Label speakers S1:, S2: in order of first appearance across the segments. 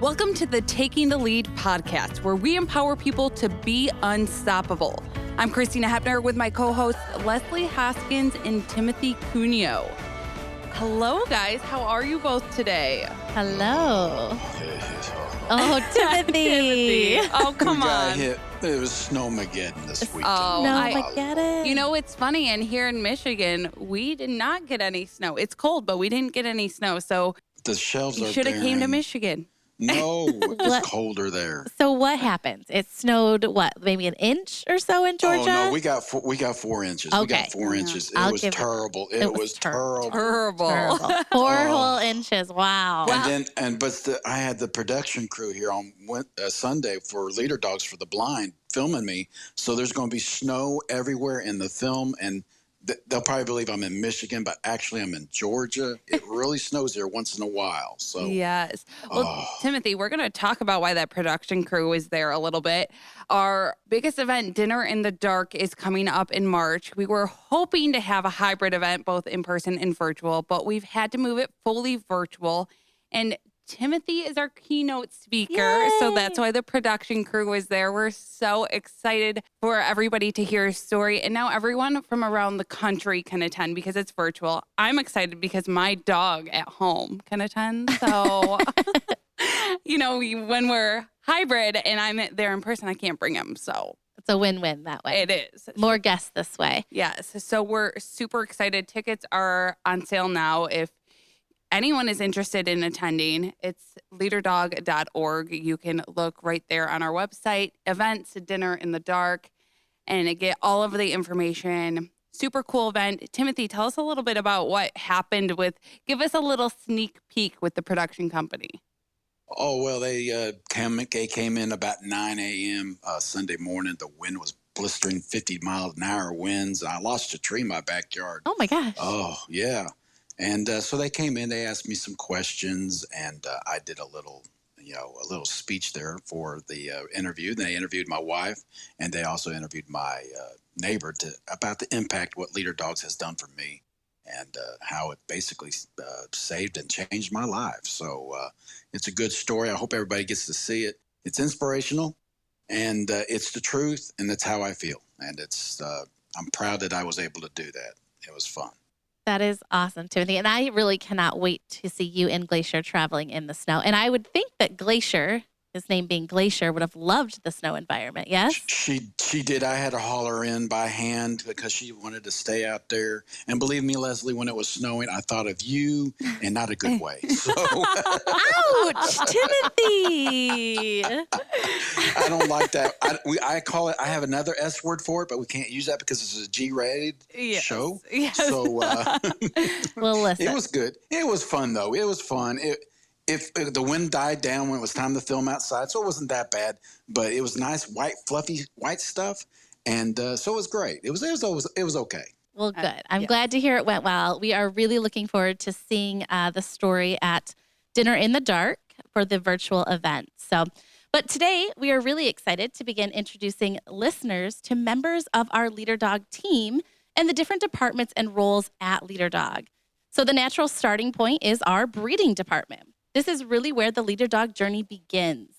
S1: Welcome to the Taking the Lead podcast, where we empower people to be unstoppable. I'm Christina Hepner with my co-hosts Leslie Hoskins and Timothy Cuneo. Hello, guys. How are you both today?
S2: Hello. Oh, Timothy.
S1: Oh, come on.
S3: It was Snowmageddon this weekend.
S2: Snowmageddon.
S1: You know, it's funny. And here in Michigan, we did not get any snow. It's cold, but we didn't get any snow. So
S3: The shelves
S1: you
S3: are
S1: should have came to
S3: barren.
S1: Michigan.
S3: No, it's colder there.
S2: So what happened? It snowed, maybe an inch or so in Georgia?
S3: Oh, no, we got 4 inches. We
S2: Okay.
S3: got 4 inches. It
S2: I'll
S3: was
S2: give it-
S3: terrible.
S2: it was
S3: was terrible.
S1: Terrible.
S2: Four whole inches. Wow.
S3: I had the production crew here on Sunday for Leader Dogs for the Blind filming me. So there's going to be snow everywhere in the film, and they'll probably believe I'm in Michigan, but actually I'm in Georgia. It really snows here once in a while. So
S1: Yes. Well, Timothy, we're going to talk about why that production crew is there a little bit. Our biggest event, Dinner in the Dark, is coming up in March. We were hoping to have a hybrid event, both in person and virtual, but we've had to move it fully virtual. And Timothy is our keynote speaker, so that's why the production crew is there. We're so excited for everybody to hear his story. And now everyone from around the country can attend because it's virtual. I'm excited because my dog at home can attend. So, when we're hybrid and I'm there in person, I can't bring him. So
S2: It's a win-win that way.
S1: it is.
S2: More guests this way.
S1: Yes. So we're super excited. Tickets are on sale now. If anyone is interested in attending, it's leaderdog.org. You can look right there on our website, events, Dinner in the Dark, and get all of the information. Super cool event. Timothy, tell us a little bit about what happened give us a little sneak peek with the production company.
S3: Oh, well, they came in about 9 a.m. Sunday morning. The wind was blistering 50-mile-an-hour winds. I lost a tree in my backyard.
S2: Oh, my gosh.
S3: Oh, yeah. And so they came in, they asked me some questions, and I did a little speech there for the interview. They interviewed my wife, and they also interviewed my neighbor about the impact what Leader Dogs has done for me and how it basically saved and changed my life. So it's a good story. I hope everybody gets to see it. It's inspirational, and it's the truth, and that's how I feel. And I'm proud that I was able to do that. It was fun.
S2: That is awesome, Timothy. And I really cannot wait to see you and Glacier traveling in the snow. And I would think that Glacier, his name being Glacier, would have loved the snow environment, yes?
S3: She did. I had to haul her in by hand because she wanted to stay out there. And believe me, Leslie, when it was snowing, I thought of you, and not a good way. So
S2: Ouch, Timothy.
S3: I don't like that. I call it. I have another S word for it, but we can't use that because it's a G-rated show.
S1: Yes.
S3: So
S2: Well, listen.
S3: it was good. It was fun though. It was fun. If the wind died down when it was time to film outside, so it wasn't that bad. But it was nice, white, fluffy, white stuff, and so it was great. It was okay.
S2: Well, good. I'm glad to hear it went well. We are really looking forward to seeing the story at Dinner in the Dark for the virtual event. But today we are really excited to begin introducing listeners to members of our Leader Dog team and the different departments and roles at Leader Dog. So the natural starting point is our breeding department. This is really where the Leader Dog journey begins.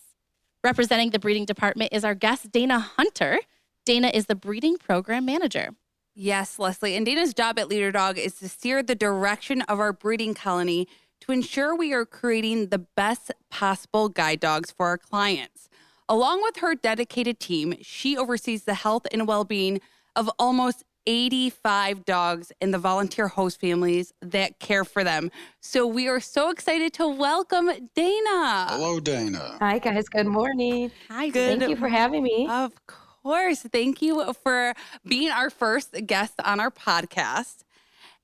S2: Representing the breeding department is our guest, Dana Hunter. Dana is the breeding program manager.
S1: Yes, Leslie. And Dana's job at Leader Dog is to steer the direction of our breeding colony to ensure we are creating the best possible guide dogs for our clients. Along with her dedicated team, she oversees the health and well-being of almost 85 dogs and the volunteer host families that care for them. So we are so excited to welcome Dana.
S3: Hello, Dana.
S4: Hi, guys. Good morning.
S1: Hi,
S4: Thank you for having me.
S1: Of course. Thank you for being our first guest on our podcast.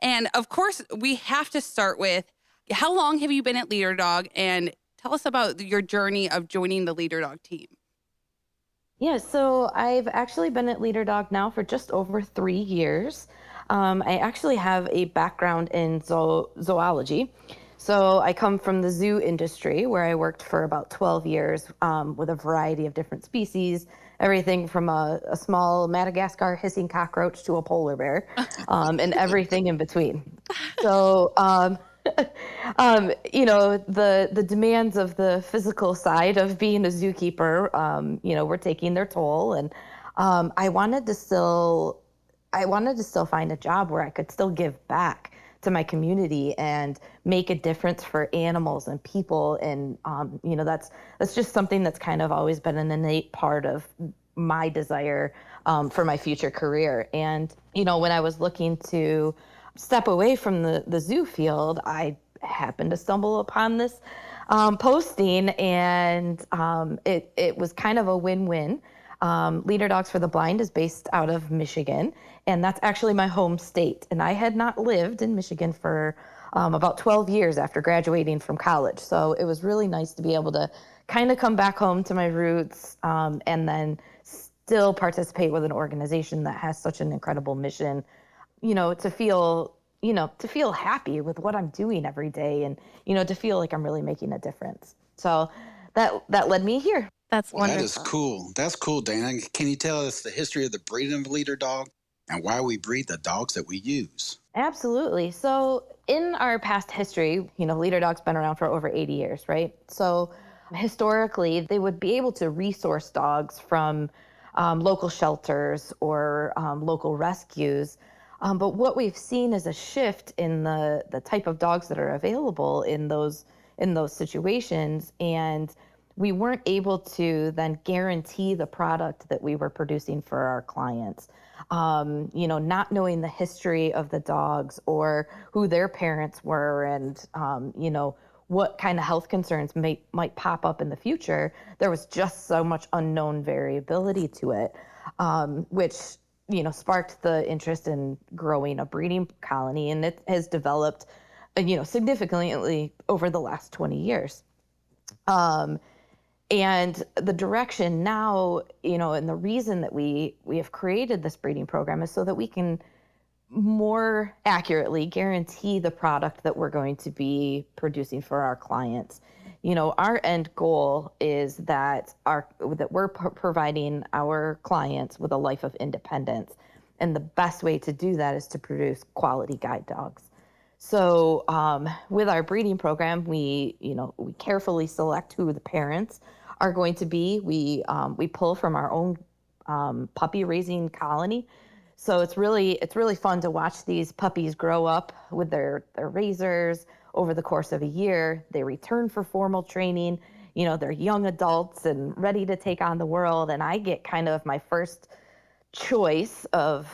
S1: And of course, we have to start with, how long have you been at Leader Dog? And tell us about your journey of joining the Leader Dog team.
S4: Yeah, so I've actually been at Leader Dog now for just over 3 years. I actually have a background in zoology. So I come from the zoo industry where I worked for about 12 years with a variety of different species, everything from a small Madagascar hissing cockroach to a polar bear, and everything in between. So The demands of the physical side of being a zookeeper, were taking their toll, and I wanted to still find a job where I could still give back to my community and make a difference for animals and people. And that's just something that's kind of always been an innate part of my desire for my future career. And when I was looking to step away from the zoo field, I happened to stumble upon this posting, and it was kind of a win-win. Leader Dogs for the Blind is based out of Michigan, and that's actually my home state. And I had not lived in Michigan for about 12 years after graduating from college. So it was really nice to be able to kind of come back home to my roots, and then still participate with an organization that has such an incredible mission, to feel happy with what I'm doing every day, and, to feel like I'm really making a difference. So that led me here.
S2: That's
S3: Well, that
S2: wonderful.
S3: is cool. That's cool, Dana. Can you tell us the history of the breeding of leader dog and why we breed the dogs that we use?
S4: Absolutely. So in our past history, leader dog's been around for over 80 years, right? So historically, they would be able to resource dogs from local shelters or local rescues. But what we've seen is a shift in the type of dogs that are available in those situations, and we weren't able to then guarantee the product that we were producing for our clients. Not knowing the history of the dogs or who their parents were, and what kind of health concerns might pop up in the future, there was just so much unknown variability to it, which sparked the interest in growing a breeding colony, and it has developed, significantly over the last 20 years. And the direction now, and the reason that we have created this breeding program is so that we can more accurately guarantee the product that we're going to be producing for our clients. Our end goal is that we're providing our clients with a life of independence, and the best way to do that is to produce quality guide dogs. So with our breeding program, we carefully select who the parents are going to be. We pull from our own puppy raising colony. So it's really fun to watch these puppies grow up with their raisers over the course of a year. They return for formal training. They're young adults and ready to take on the world. And I get kind of my first choice of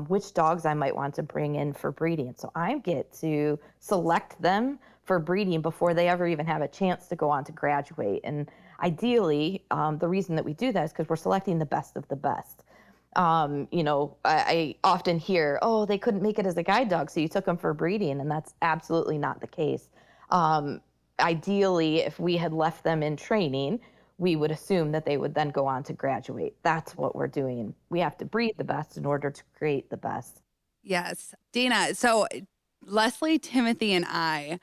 S4: which dogs I might want to bring in for breeding. So I get to select them for breeding before they ever even have a chance to go on to graduate. And ideally, the reason that we do that is because we're selecting the best of the best. I often hear, oh, they couldn't make it as a guide dog, so you took them for breeding, and that's absolutely not the case. Ideally, if we had left them in training, we would assume that they would then go on to graduate. That's what we're doing. We have to breed the best in order to create the best.
S1: Yes. Dana, so Leslie, Timothy, and I,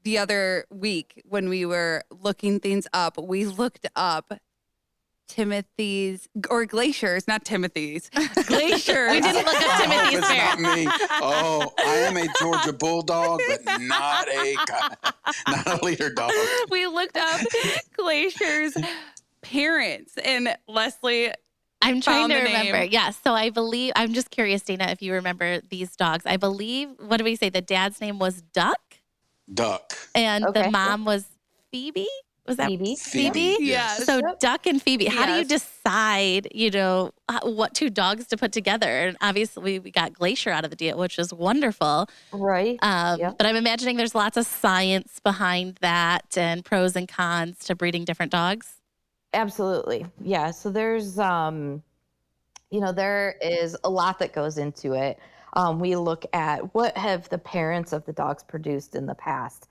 S1: the other week when we were looking things up, we looked up Timothy's, or Glacier's, not Timothy's, Glacier's.
S2: We didn't look up Timothy's
S3: It's
S2: fair.
S3: not me. Oh, I am a Georgia Bulldog, but not a leader dog.
S1: We looked up Glacier's parents, and Leslie,
S2: I'm trying
S1: found
S2: to
S1: the
S2: remember.
S1: name.
S2: Yeah. So I believe, I'm just curious, Dana, if you remember these dogs. I believe, what do we say? The dad's name was Duck,
S3: Duck.
S2: and
S4: Okay.
S2: the mom was Phoebe. Was that
S4: Phoebe.
S2: Phoebe?
S1: Yes.
S2: So
S4: Yep.
S2: Duck and Phoebe. How do you
S1: Yes.
S2: decide, what two dogs to put together? And obviously, we got Glacier out of the deal, which is wonderful.
S4: Right. Yep.
S2: But I'm imagining there's lots of science behind that and pros and cons to breeding different dogs.
S4: Absolutely. Yeah. So there's, there is a lot that goes into it. We look at what have the parents of the dogs produced in the past.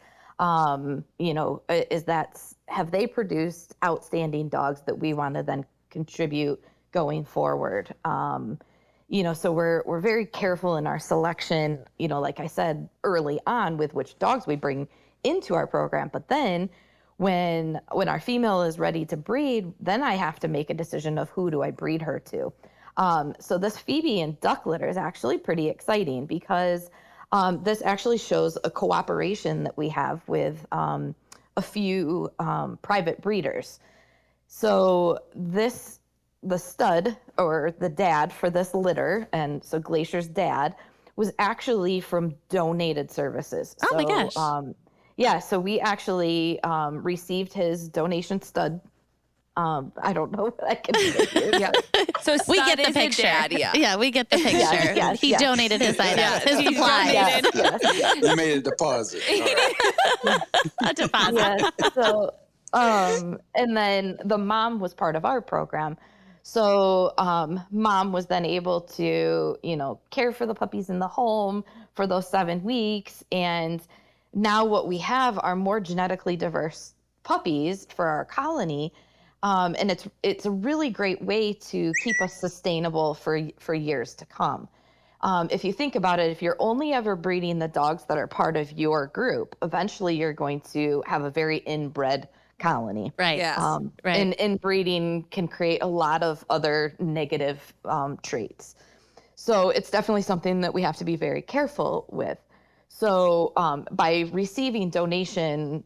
S4: Have they produced outstanding dogs that we want to then contribute going forward? So we're very careful in our selection, like I said early on, with which dogs we bring into our program. But then when our female is ready to breed, then I have to make a decision of who do I breed her to. So this Phoebe and Duck litter is actually pretty exciting because This actually shows a cooperation that we have with a few private breeders. So the stud or the dad for this litter, and so Glacier's dad, was actually from donated services.
S2: Oh my
S4: So,
S2: gosh.
S4: yeah, so we actually received his donation stud. I don't know what I can say here.
S1: Yeah. So
S2: We
S1: Stud
S2: get the
S1: is a
S2: picture.
S1: dad, yeah.
S2: Yeah, we get the picture.
S4: Yes,
S2: He
S4: yes.
S2: donated his items,
S1: Yes,
S2: his
S1: he
S2: supplies.
S1: donated.
S4: Yes.
S3: You made a deposit. All right.
S2: A deposit.
S4: Yes. So, and then the mom was part of our program. So, mom was then able to, care for the puppies in the home for those 7 weeks. And now what we have are more genetically diverse puppies for our colony. And it's a really great way to keep us sustainable for years to come. If you think about it, if you're only ever breeding the dogs that are part of your group, eventually you're going to have a very inbred colony.
S2: Right.
S1: Yes.
S2: Right.
S4: And inbreeding can create a lot of other negative traits. So it's definitely something that we have to be very careful with. So by receiving donation,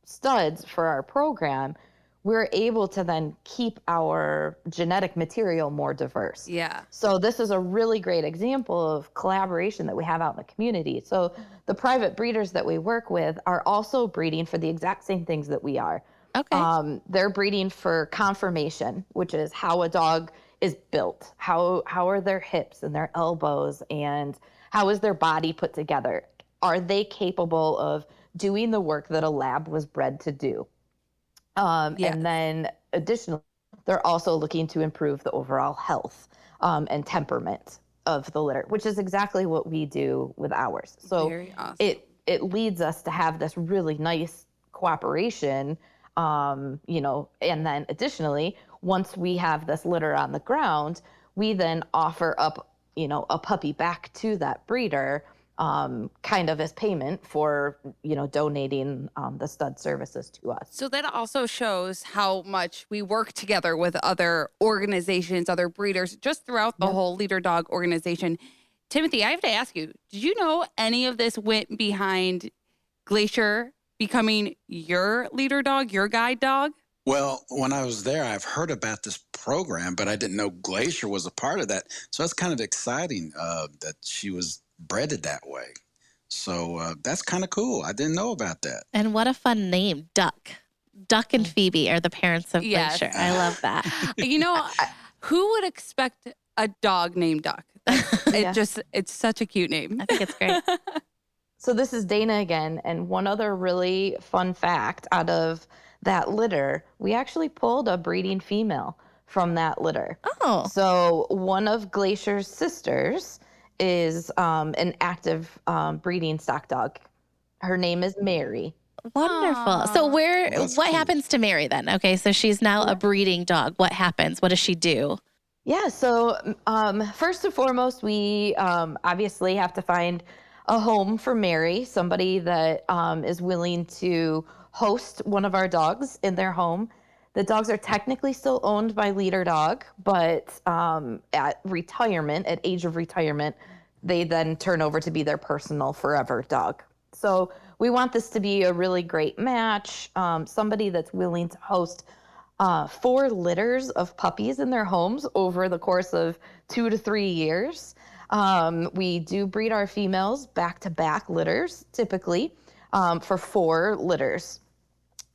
S4: studs for our program, we're able to then keep our genetic material more diverse.
S1: Yeah.
S4: So this is a really great example of collaboration that we have out in the community. So the private breeders that we work with are also breeding for the exact same things that we are.
S2: Okay.
S4: They're breeding for conformation, which is how a dog is built. How are their hips and their elbows, and how is their body put together? Are they capable of doing the work that a lab was bred to do?
S1: Yes.
S4: And then additionally, they're also looking to improve the overall health and temperament of the litter, which is exactly what we do with ours. So
S1: Very awesome.
S4: it leads us to have this really nice cooperation, and then additionally, once we have this litter on the ground, we then offer up, a puppy back to that breeder, kind of as payment for, donating the stud services to us.
S1: So that also shows how much we work together with other organizations, other breeders, just throughout the
S4: Yep.
S1: whole Leader Dog organization. Timothy, I have to ask you, did you know any of this went behind Glacier becoming your leader dog, your guide dog?
S3: Well, when I was there, I've heard about this program, but I didn't know Glacier was a part of that. So that's kind of exciting that she was breaded that way. So that's kind of cool. I didn't know about that.
S2: And what a fun name, Duck. Duck and Phoebe are the parents of
S1: Yes.
S2: Glacier. I love that.
S1: Who would expect a dog named Duck?
S4: Yeah.
S1: It's such a cute name.
S2: I think it's great.
S4: So this is Dana again, and one other really fun fact out of that litter, we actually pulled a breeding female from that litter.
S2: Oh,
S4: So one of Glacier's sisters is an active breeding stock dog. Her name is Mary.
S2: wonderful. So
S3: Well, that's
S2: what
S3: cool.
S2: happens to Mary then? Okay, so she's now a breeding dog. What happens? What does she do?
S4: Yeah, so first and foremost, we obviously have to find a home for Mary, somebody that is willing to host one of our dogs in their home. The dogs are technically still owned by Leader Dog, but at age of retirement, they then turn over to be their personal forever dog. So we want this to be a really great match, somebody that's willing to host 4 litters of puppies in their homes over the course of 2 to 3 years. We do breed our females back-to-back litters, typically, for 4 litters.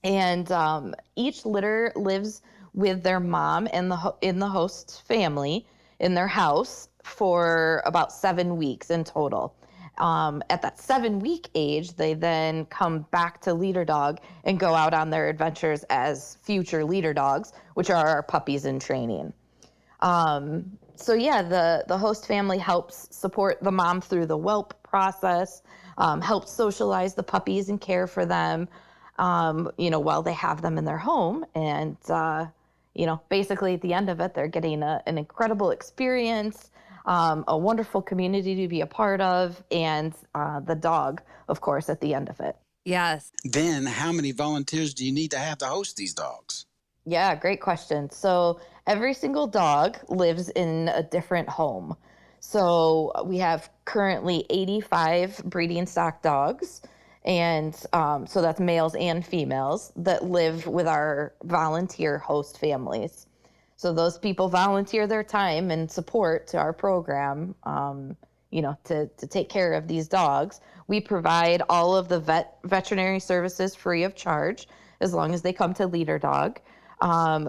S4: And each litter lives with their mom and in the host family in their house for about 7 weeks in total. At that 7-week age, they then come back to Leader Dog and go out on their adventures as future Leader Dogs, which are our puppies in training. So yeah, the host family helps support the mom through the whelp process, helps socialize the puppies and care for them, while they have them in their home. And, basically at the end of it, they're getting an incredible experience, a wonderful community to be a part of, and the dog, of course, at the end of it.
S1: Yes.
S3: Then how many volunteers do you need to have to host these dogs?
S4: Yeah, great question. So every single dog lives in a different home. So we have currently 85 breeding stock dogs. And so that's males and females that live with our volunteer host families. So those people volunteer their time and support to our program, to take care of these dogs. We provide all of the veterinary services free of charge as long as they come to Leader Dog.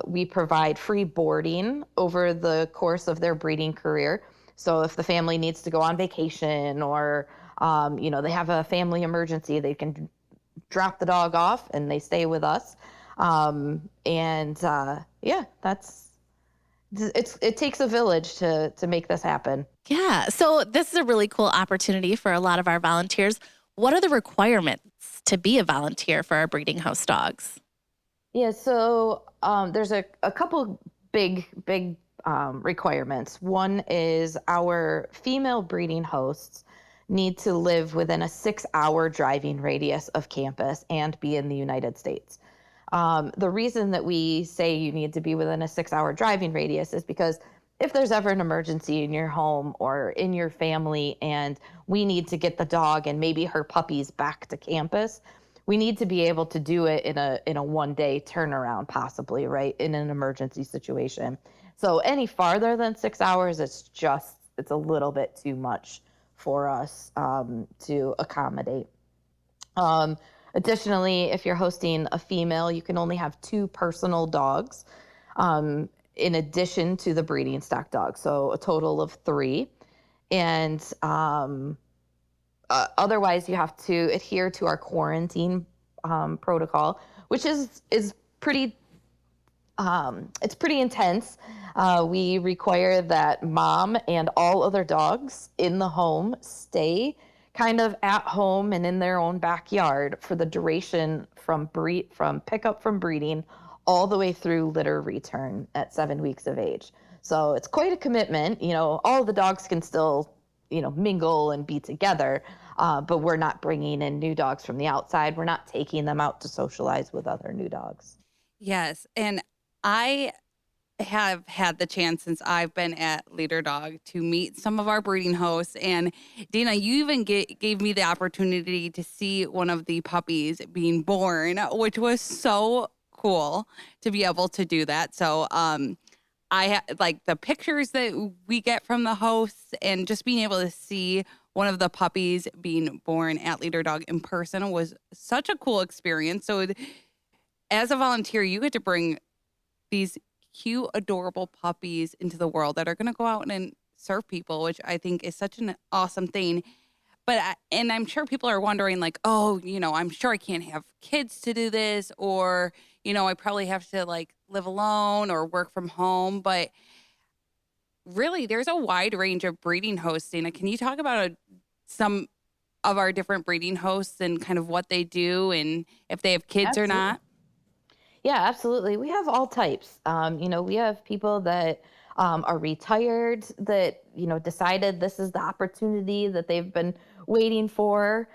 S4: We provide free boarding over the course of their breeding career. So if the family needs to go on vacation or, they have a family emergency, they can drop the dog off and they stay with us. It takes a village to make this happen.
S2: Yeah. So this is a really cool opportunity for a lot of our volunteers. What are the requirements to be a volunteer for our breeding house dogs?
S4: Yeah, so there's a couple big requirements. One is our female breeding hosts need to live within a 6-hour driving radius of campus and be in the United States. The reason that we say you need to be within a 6-hour driving radius is because if there's ever an emergency in your home or in your family and we need to get the dog and maybe her puppies back to campus, we need to be able to do it in a 1-day turnaround, possibly, right, in an emergency situation. So any farther than 6 hours, it's a little bit too much for us to accommodate. Additionally, if you're hosting a female, you can only have 2 personal dogs in addition to the breeding stock dog, so a total of 3. And otherwise, you have to adhere to our quarantine protocol, which is pretty. It's pretty intense. We require that mom and all other dogs in the home stay kind of at home and in their own backyard for the duration from pickup from breeding all the way through litter return at 7 weeks of age. So it's quite a commitment. All the dogs can still, mingle and be together, but we're not bringing in new dogs from the outside. We're not taking them out to socialize with other new dogs.
S1: Yes. And I have had the chance since I've been at Leader Dog to meet some of our breeding hosts. And Dana, you even gave me the opportunity to see one of the puppies being born, which was so cool to be able to do that. So like the pictures that we get from the hosts and just being able to see one of the puppies being born at Leader Dog in person was such a cool experience. So as a volunteer, you get to bring these cute, adorable puppies into the world that are going to go out and serve people, which I think is such an awesome thing. And I'm sure people are wondering like, oh, I'm sure I can't have kids to do this, or, I probably have to like live alone or work from home. But really, there's a wide range of breeding hosts. Dana, can you talk about some of our different breeding hosts and kind of what they do and if they have kids
S4: Absolutely.
S1: or not?
S4: Yeah, absolutely. We have all types. We have people that are retired that, decided this is the opportunity that they've been waiting for.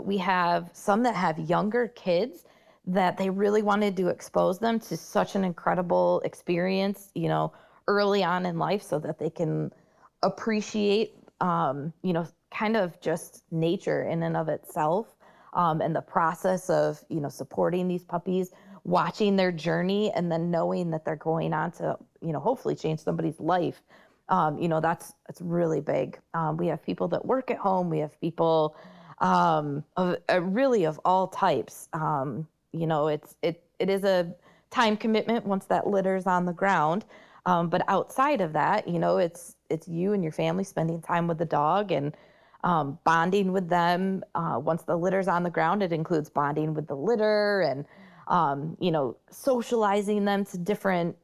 S4: We have some that have younger kids that they really wanted to expose them to such an incredible experience, early on in life so that they can appreciate, kind of just nature in and of itself, and the process of, supporting these puppies, watching their journey, and then knowing that they're going on to, hopefully change somebody's life. That's really big. We have people that work at home. We have people really of all types. It is a time commitment once that litter's on the ground. But outside of that, it's you and your family spending time with the dog and bonding with them. Once the litter's on the ground, it includes bonding with the litter and socializing them to different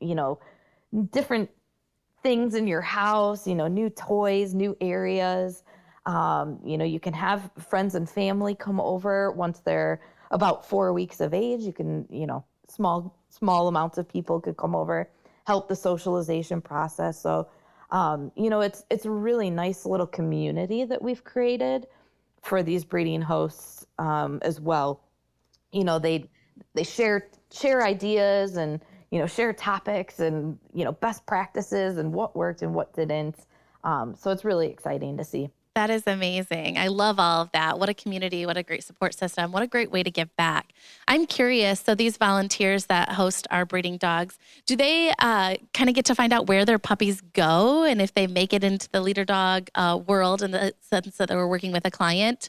S4: things in your house, new toys, new areas. You can have friends and family come over once they're about 4 weeks of age. You can, small amounts of people could come over, help the socialization process. So, it's a really nice little community that we've created for these breeding hosts as well. They share ideas and share topics and best practices and what worked and what didn't. So it's really exciting to see.
S2: That is amazing. I love all of that. What a community, what a great support system, what a great way to give back. I'm curious, so these volunteers that host our breeding dogs, do they kind of get to find out where their puppies go and if they make it into the leader dog world in the sense that they were working with a client?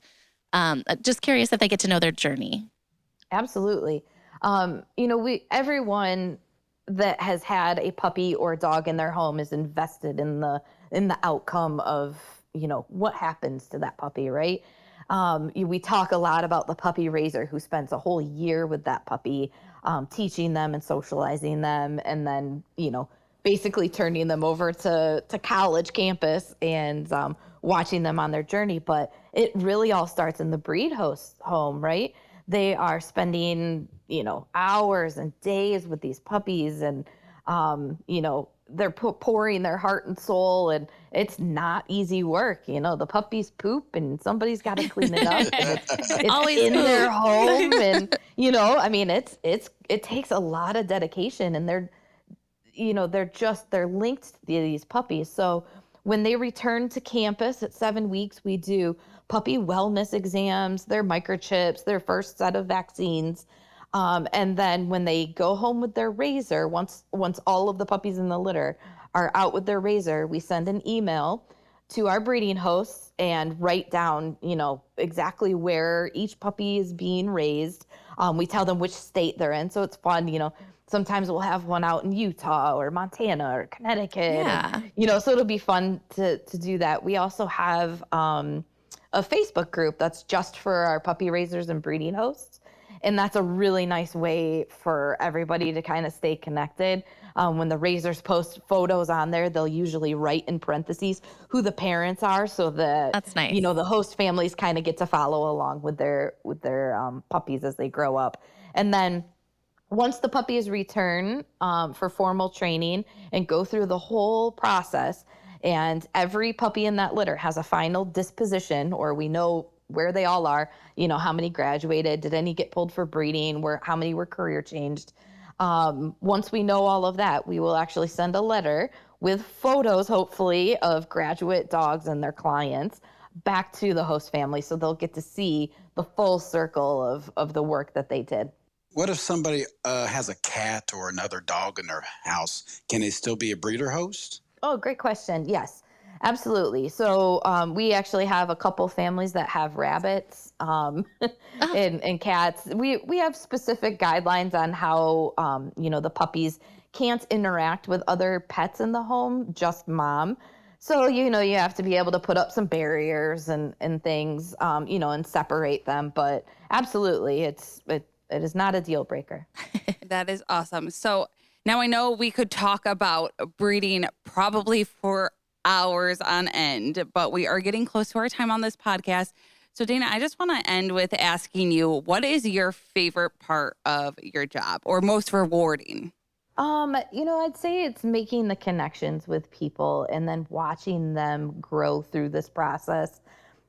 S2: Just curious if they get to know their journey.
S4: Absolutely. Everyone that has had a puppy or a dog in their home is invested in the outcome of, what happens to that puppy, right? We talk a lot about the puppy raiser who spends a whole year with that puppy, teaching them and socializing them, and then, basically turning them over to college campus and watching them on their journey. But it really all starts in the breed host home, right? They are spending, hours and days with these puppies, and, they're pouring their heart and soul, and it's not easy work. The puppies poop and somebody's got to clean it up. And it's
S2: Always
S4: in
S2: poop.
S4: their home. And, it takes a lot of dedication, and they're linked to these puppies. So when they return to campus at 7 weeks, we do puppy wellness exams, their microchips, their first set of vaccines. And then when they go home with their raiser, once all of the puppies in the litter are out with their raiser, we send an email to our breeding hosts and write down, exactly where each puppy is being raised. We tell them which state they're in. So it's fun, sometimes we'll have one out in Utah or Montana or Connecticut.
S2: Yeah.
S4: And, so it'll be fun to do that. We also have a Facebook group that's just for our puppy raisers and breeding hosts. And that's a really nice way for everybody to kind of stay connected. When the raisers post photos on there, they'll usually write in parentheses who the parents are, so that
S2: That's nice.
S4: the host families kind of get to follow along with their puppies as they grow up. And then once the puppies return for formal training and go through the whole process, and every puppy in that litter has a final disposition, or we know where they all are, how many graduated, did any get pulled for breeding, how many were career changed. Once we know all of that, we will actually send a letter with photos, hopefully, of graduate dogs and their clients back to the host family, so they'll get to see the full circle of the work that they did.
S3: What if somebody has a cat or another dog in their house? Can they still be a breeder host?
S4: Oh, great question. Yes, absolutely. So we actually have a couple families that have rabbits and cats. We have specific guidelines on how, the puppies can't interact with other pets in the home, just mom. So, you have to be able to put up some barriers and things, and separate them. But absolutely, it is not a deal breaker.
S1: That is awesome. So now I know we could talk about breeding probably for hours on end, but we are getting close to our time on this podcast. So Dana, I just want to end with asking you, what is your favorite part of your job, or most rewarding?
S4: I'd say it's making the connections with people and then watching them grow through this process.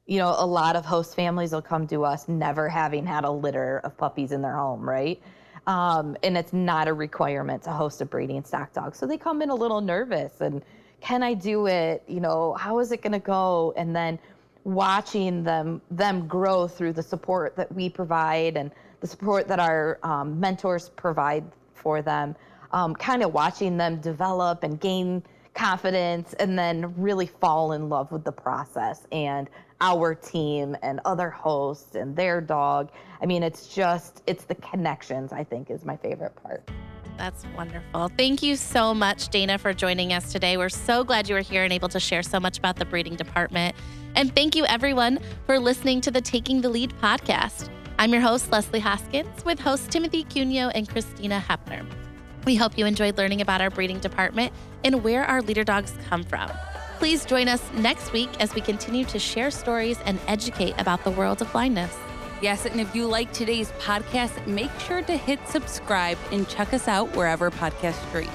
S4: A lot of host families will come to us never having had a litter of puppies in their home, right? And it's not a requirement to host a breeding stock dog. So they come in a little nervous, and can I do it? How is it going to go? And then watching them grow through the support that we provide and the support that our mentors provide for them, kind of watching them develop and gain confidence, and then really fall in love with the process and our team and other hosts and their dog. It's the connections, I think, is my favorite part.
S2: That's wonderful. Thank you so much, Dana, for joining us today. We're so glad you were here and able to share so much about the breeding department. And thank you, everyone, for listening to the Taking the Lead podcast. I'm your host, Leslie Hoskins, with hosts Timothy Cuneo and Christina Hepner. We hope you enjoyed learning about our breeding department and where our leader dogs come from. Please join us next week as we continue to share stories and educate about the world of blindness.
S1: Yes, and if you like today's podcast, make sure to hit subscribe and check us out wherever podcasts stream.